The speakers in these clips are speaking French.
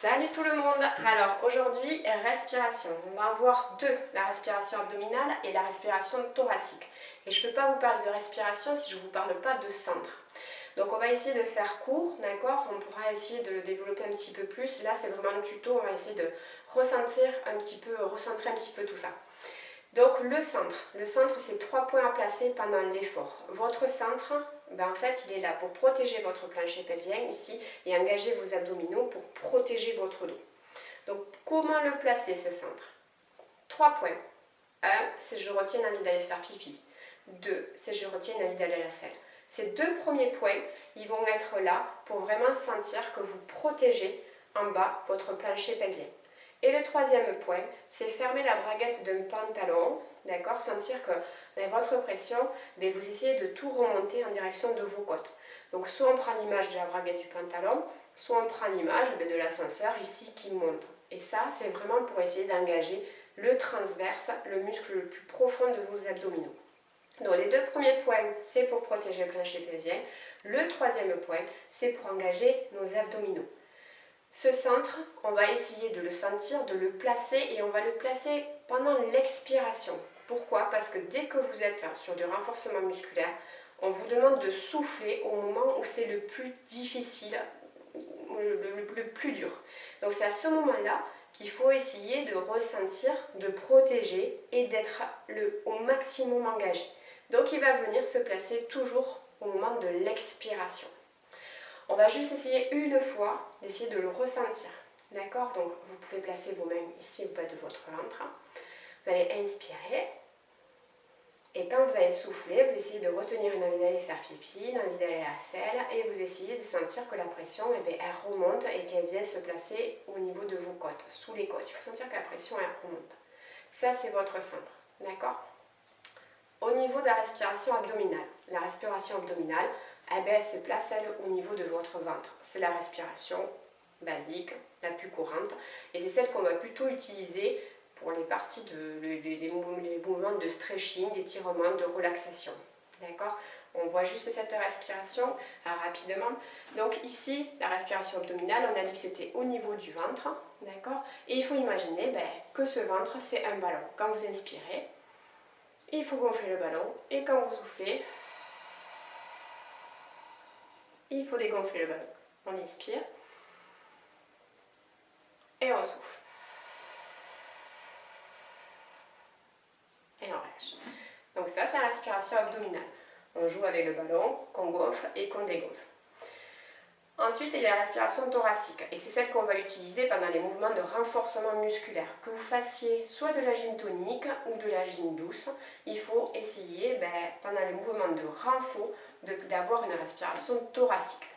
Salut tout le monde. Alors aujourd'hui, respiration. On va en voir deux, la respiration abdominale et la respiration thoracique. Et je ne peux pas vous parler de respiration si je ne vous parle pas de centre. Donc on va essayer de faire court, d'accord? On pourra essayer de le développer un petit peu plus. Là c'est vraiment le tuto, on va essayer de ressentir un petit peu, recentrer un petit peu tout ça. Donc le centre c'est 3 points à placer pendant l'effort. Votre centre, en fait il est là pour protéger votre plancher pelvien ici et engager vos abdominaux pour protéger votre dos. Donc comment le placer ce centre? 3 points. 1, c'est je retiens l'envie d'aller faire pipi. 2, c'est je retiens l'envie d'aller à la selle. Ces deux premiers points, ils vont être là pour vraiment sentir que vous protégez en bas votre plancher pelvien. Et le troisième point, c'est fermer la braguette d'un pantalon, d'accord? Sentir que votre pression, vous essayez de tout remonter en direction de vos côtes. Donc soit on prend l'image de la braguette du pantalon, soit on prend l'image de l'ascenseur ici qui monte. Et ça, c'est vraiment pour essayer d'engager le transverse, le muscle le plus profond de vos abdominaux. Donc les deux premiers points, c'est pour protéger le plancher pelvien. Le troisième point, c'est pour engager nos abdominaux. Ce centre, on va essayer de le sentir, de le placer et on va le placer pendant l'expiration. Pourquoi? Parce que dès que vous êtes sur du renforcement musculaire, on vous demande de souffler au moment où c'est le plus difficile, le plus dur. Donc c'est à ce moment-là qu'il faut essayer de ressentir, de protéger et d'être au maximum engagé. Donc il va venir se placer toujours au moment de l'expiration. On va juste essayer une fois d'essayer de le ressentir. D'accord? Donc vous pouvez placer vos mains ici au bas de votre ventre. Vous allez inspirer. Et quand vous allez souffler, vous essayez de retenir une envie d'aller faire pipi, une envie d'aller à la selle. Et vous essayez de sentir que la pression, elle remonte et qu'elle vient se placer au niveau de vos côtes, sous les côtes. Il faut sentir que la pression, elle remonte. Ça, c'est votre centre. D'accord? Au niveau de la respiration abdominale. La respiration abdominale, elle se place au niveau de votre ventre. C'est la respiration basique, la plus courante. Et c'est celle qu'on va plutôt utiliser pour les parties les mouvements de stretching, d'étirement, de relaxation. D'accord? On voit juste cette respiration rapidement. Donc ici, la respiration abdominale, on a dit que c'était au niveau du ventre. D'accord? Et il faut imaginer que ce ventre, c'est un ballon. Quand vous inspirez, il faut gonfler le ballon. Et quand vous soufflez, il faut dégonfler le ballon. On inspire et on souffle. Et on relâche. Donc ça, c'est la respiration abdominale. On joue avec le ballon, qu'on gonfle et qu'on dégonfle. Ensuite, il y a la respiration thoracique. Et c'est celle qu'on va utiliser pendant les mouvements de renforcement musculaire. Que vous fassiez soit de la gym tonique ou de la gym douce, il faut essayer, pendant les mouvements de renfort, d'avoir une respiration thoracique.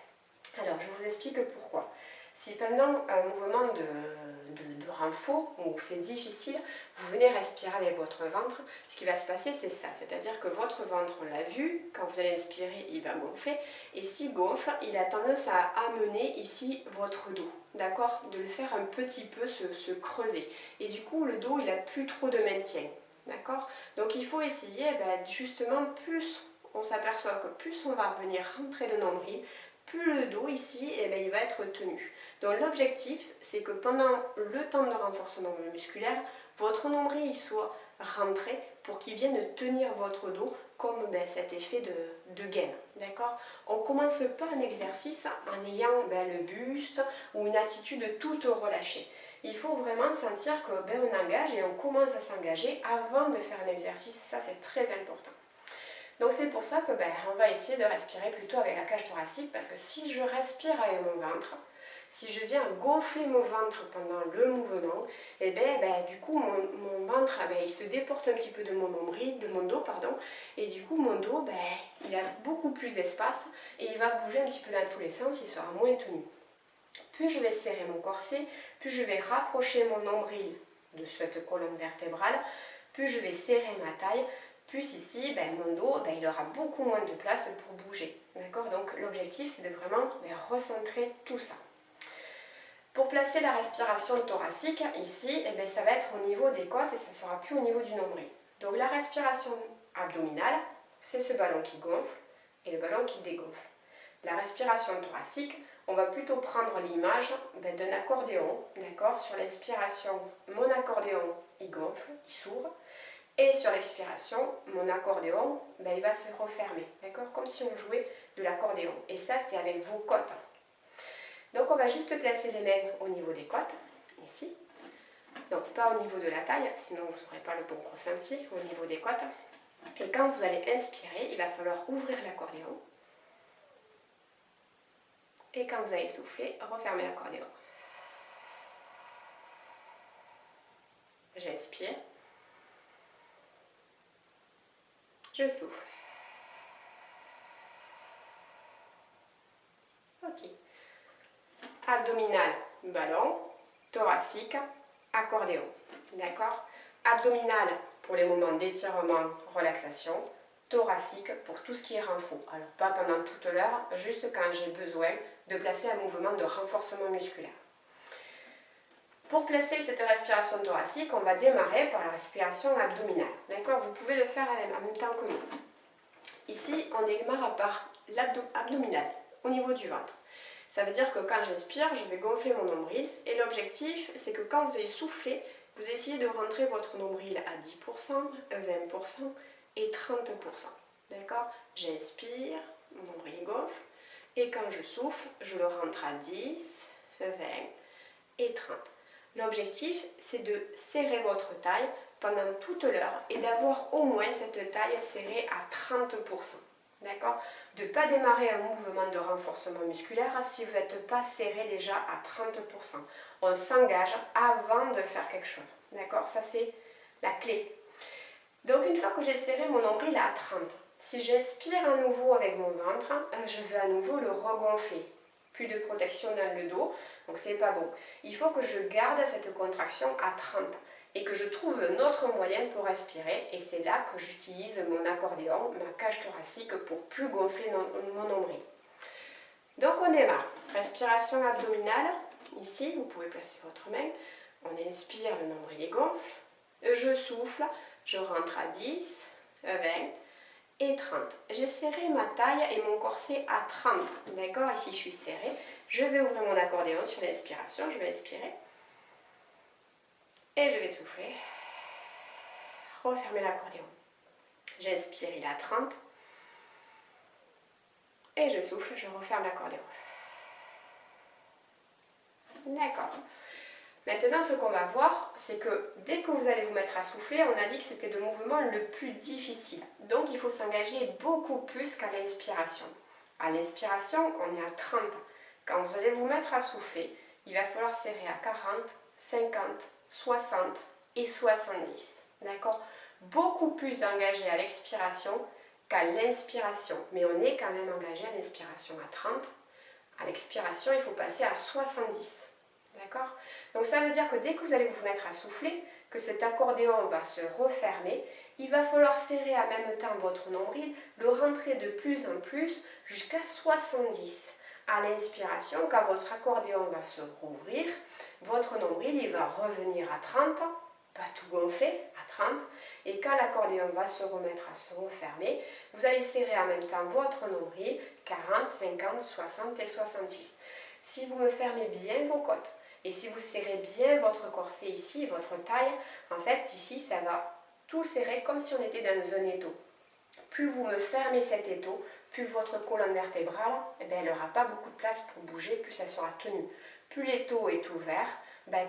Alors, je vous explique pourquoi. Si pendant un mouvement de renfort, où c'est difficile, vous venez respirer avec votre ventre, ce qui va se passer, c'est ça. C'est-à-dire que votre ventre, on l'a vu, quand vous allez inspirer, il va gonfler. Et s'il gonfle, il a tendance à amener ici votre dos. D'accord? De le faire un petit peu se creuser. Et du coup, le dos, il n'a plus trop de maintien. D'accord? Donc, il faut essayer, justement, plus on s'aperçoit que plus on va venir rentrer le nombril, plus le dos ici, il va être tenu. Donc l'objectif, c'est que pendant le temps de renforcement musculaire, votre nombril soit rentré pour qu'il vienne tenir votre dos comme cet effet de gaine. D'accord? On ne commence pas un exercice en ayant le buste ou une attitude toute relâchée. Il faut vraiment sentir que on engage et on commence à s'engager avant de faire un exercice. Ça, c'est très important. Donc c'est pour ça que on va essayer de respirer plutôt avec la cage thoracique, parce que si je respire avec mon ventre, si je viens gonfler mon ventre pendant le mouvement, du coup mon ventre il se déporte un petit peu de mon nombril, de mon dos pardon, et du coup mon dos il a beaucoup plus d'espace et il va bouger un petit peu dans tous les sens, il sera moins tenu. Plus je vais serrer mon corset, plus je vais rapprocher mon nombril de cette colonne vertébrale, plus je vais serrer ma taille, plus ici, mon dos, il aura beaucoup moins de place pour bouger. D'accord? Donc l'objectif, c'est de vraiment recentrer tout ça. Pour placer la respiration thoracique, ici, ça va être au niveau des côtes et ça ne sera plus au niveau du nombril. Donc la respiration abdominale, c'est ce ballon qui gonfle et le ballon qui dégonfle. La respiration thoracique, on va plutôt prendre l'image d'un accordéon, d'accord? Sur l'inspiration, mon accordéon, il gonfle, il s'ouvre. Et sur l'expiration, mon accordéon, il va se refermer, d'accord? Comme si on jouait de l'accordéon. Et ça, c'est avec vos côtes. Donc, on va juste placer les mains au niveau des côtes, ici. Donc, pas au niveau de la taille, sinon vous n'aurez pas le bon ressenti, au niveau des côtes. Et quand vous allez inspirer, il va falloir ouvrir l'accordéon. Et quand vous allez souffler, refermez l'accordéon. J'inspire. Je souffle. Ok. Abdominal, ballon. Thoracique, accordéon. D'accord? Abdominal pour les moments d'étirement, relaxation. Thoracique pour tout ce qui est renfort. Alors pas pendant toute l'heure, juste quand j'ai besoin de placer un mouvement de renforcement musculaire. Pour placer cette respiration thoracique, on va démarrer par la respiration abdominale. D'accord? Vous pouvez le faire en même temps que nous. Ici, on démarre par l'abdominal, au niveau du ventre. Ça veut dire que quand j'inspire, je vais gonfler mon nombril. Et l'objectif, c'est que quand vous allez souffler, vous essayez de rentrer votre nombril à 10%, 20% et 30%. D'accord? J'inspire, mon nombril gonfle. Et quand je souffle, je le rentre à 10, 20 et 30. L'objectif, c'est de serrer votre taille pendant toute l'heure et d'avoir au moins cette taille serrée à 30%. D'accord? De ne pas démarrer un mouvement de renforcement musculaire si vous n'êtes pas serré déjà à 30%. On s'engage avant de faire quelque chose. D'accord? Ça, c'est la clé. Donc, une fois que j'ai serré mon nombril à 30, si j'inspire à nouveau avec mon ventre, je vais à nouveau le regonfler. Plus de protection dans le dos, donc c'est pas bon. Il faut que je garde cette contraction à 30 et que je trouve un autre moyen pour respirer, et c'est là que j'utilise mon accordéon, ma cage thoracique pour plus gonfler mon nombril. Donc on démarre. Respiration abdominale, ici vous pouvez placer votre main, on inspire, le nombril est gonfle, je souffle, je rentre à 10, 20 et 30. J'ai serré ma taille et mon corset à 30. D'accord? Ici, je suis serrée. Je vais ouvrir mon accordéon sur l'inspiration. Je vais inspirer. Et je vais souffler. Refermer l'accordéon. J'inspire, il est à 30. Et je souffle, je referme l'accordéon. D'accord. Maintenant, ce qu'on va voir, c'est que dès que vous allez vous mettre à souffler, on a dit que c'était le mouvement le plus difficile. Donc, il faut s'engager beaucoup plus qu'à l'inspiration. À l'inspiration, on est à 30. Quand vous allez vous mettre à souffler, il va falloir serrer à 40, 50, 60 et 70. D'accord? Beaucoup plus engagé à l'expiration qu'à l'inspiration. Mais on est quand même engagé à l'inspiration à 30. À l'expiration, il faut passer à 70. D'accord? Donc ça veut dire que dès que vous allez vous mettre à souffler, que cet accordéon va se refermer, il va falloir serrer en même temps votre nombril, le rentrer de plus en plus jusqu'à 70. À l'inspiration, quand votre accordéon va se rouvrir, votre nombril il va revenir à 30, pas tout gonfler, à 30, et quand l'accordéon va se remettre à se refermer, vous allez serrer en même temps votre nombril, 40, 50, 60 et 66. Si vous me fermez bien vos côtes, et si vous serrez bien votre corset ici, votre taille, en fait ici ça va tout serrer comme si on était dans un étau. Plus vous me fermez cet étau, plus votre colonne vertébrale, elle n'aura pas beaucoup de place pour bouger, plus elle sera tenue. Plus l'étau est ouvert,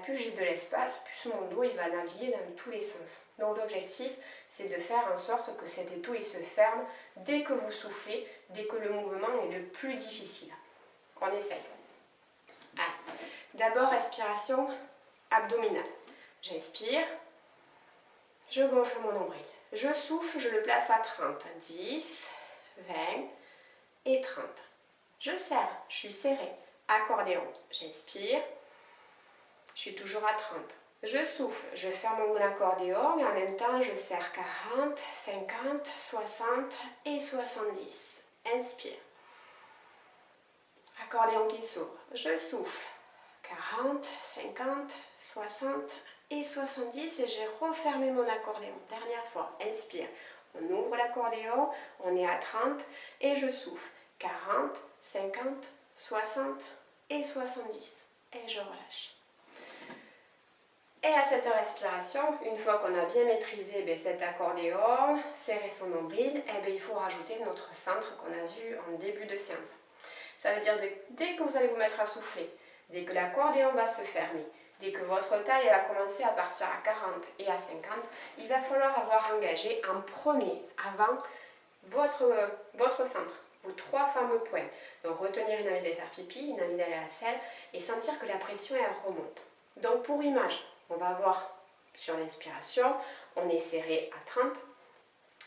plus j'ai de l'espace, plus mon dos il va naviguer dans tous les sens. Donc l'objectif, c'est de faire en sorte que cet étau il se ferme dès que vous soufflez, dès que le mouvement est le plus difficile. On essaye. Allez. D'abord, respiration abdominale. J'inspire, je gonfle mon nombril. Je souffle, je le place à 30. 10, 20 et 30. Je serre, je suis serrée. Accordéon. J'inspire, je suis toujours à 30. Je souffle, je ferme mon accordéon, mais en même temps, je serre 40, 50, 60 et 70. Inspire. Accordéon qui s'ouvre. Je souffle. 40, 50, 60 et 70 et j'ai refermé mon accordéon. Dernière fois, inspire. On ouvre l'accordéon, on est à 30 et je souffle. 40, 50, 60 et 70. Et je relâche. Et à cette respiration, une fois qu'on a bien maîtrisé cet accordéon, serré son nombril, il faut rajouter notre centre qu'on a vu en début de séance. Ça veut dire que dès que vous allez vous mettre à souffler, dès que l'accordéon va se fermer, dès que votre taille va commencer à partir à 40 et à 50, il va falloir avoir engagé en premier, avant, votre centre, vos 3 fameux points. Donc retenir une envie d'aller faire pipi, une envie d'aller à la selle et sentir que la pression elle remonte. Donc pour image, on va voir sur l'inspiration, on est serré à 30.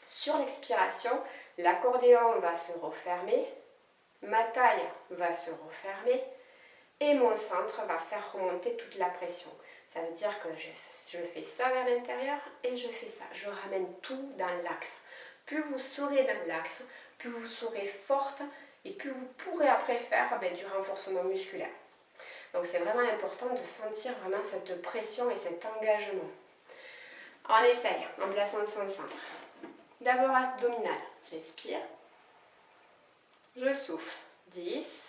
Sur l'expiration, l'accordéon va se refermer, ma taille va se refermer et mon centre va faire remonter toute la pression. Ça veut dire que je fais ça vers l'intérieur et je fais ça. Je ramène tout dans l'axe. Plus vous serez dans l'axe, plus vous serez forte et plus vous pourrez après faire du renforcement musculaire. Donc c'est vraiment important de sentir vraiment cette pression et cet engagement. On essaye en plaçant son centre. D'abord abdominal, j'inspire, je souffle, 10,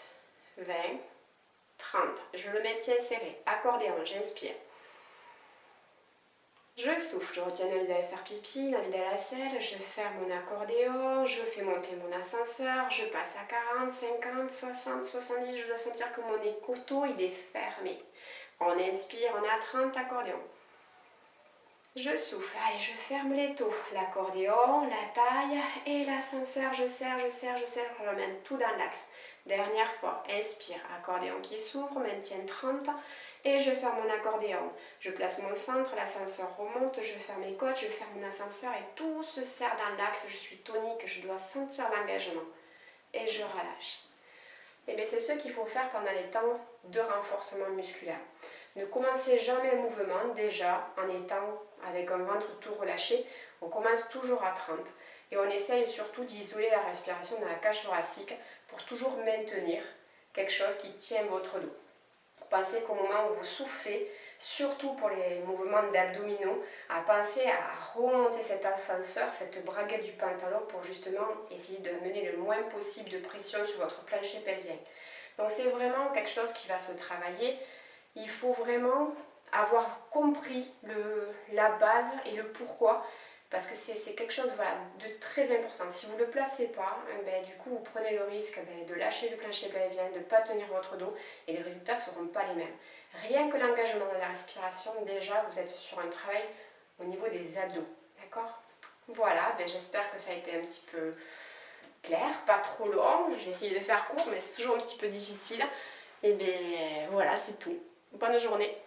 20, 30, je le maintiens serré, accordéon, j'inspire. Je souffle, je retiens l'envie d'aller faire pipi, l'envie d'aller à la selle, je ferme mon accordéon, je fais monter mon ascenseur, je passe à 40, 50, 60, 70, je dois sentir que mon écoto il est fermé. On inspire, on est à 30, accordéon. Je souffle, allez, je ferme les taux, l'accordéon, la taille et l'ascenseur, je serre, je ramène tout dans l'axe. Dernière fois, inspire, accordéon qui s'ouvre, maintien 30 et je ferme mon accordéon. Je place mon centre, l'ascenseur remonte, je ferme mes côtes, je ferme mon ascenseur et tout se serre dans l'axe, je suis tonique, je dois sentir l'engagement et je relâche. Et bien c'est ce qu'il faut faire pendant les temps de renforcement musculaire. Ne commencez jamais un mouvement déjà en étant avec un ventre tout relâché. On commence toujours à 30 et on essaye surtout d'isoler la respiration dans la cage thoracique pour toujours maintenir quelque chose qui tient votre dos. Pensez qu'au moment où vous soufflez, surtout pour les mouvements d'abdominaux, à penser à remonter cet ascenseur, cette braguette du pantalon pour justement essayer de mener le moins possible de pression sur votre plancher pelvien. Donc c'est vraiment quelque chose qui va se travailler. Il faut vraiment avoir compris la base et le pourquoi, parce que c'est quelque chose de très important. Si vous ne le placez pas, du coup vous prenez le risque de lâcher le plancher pelvien, de ne pas tenir votre dos et les résultats ne seront pas les mêmes. Rien que l'engagement de la respiration, déjà vous êtes sur un travail au niveau des abdos, d'accord? Voilà, j'espère que ça a été un petit peu clair, pas trop long. J'ai essayé de faire court, mais c'est toujours un petit peu difficile. Et voilà, c'est tout. Bonne journée.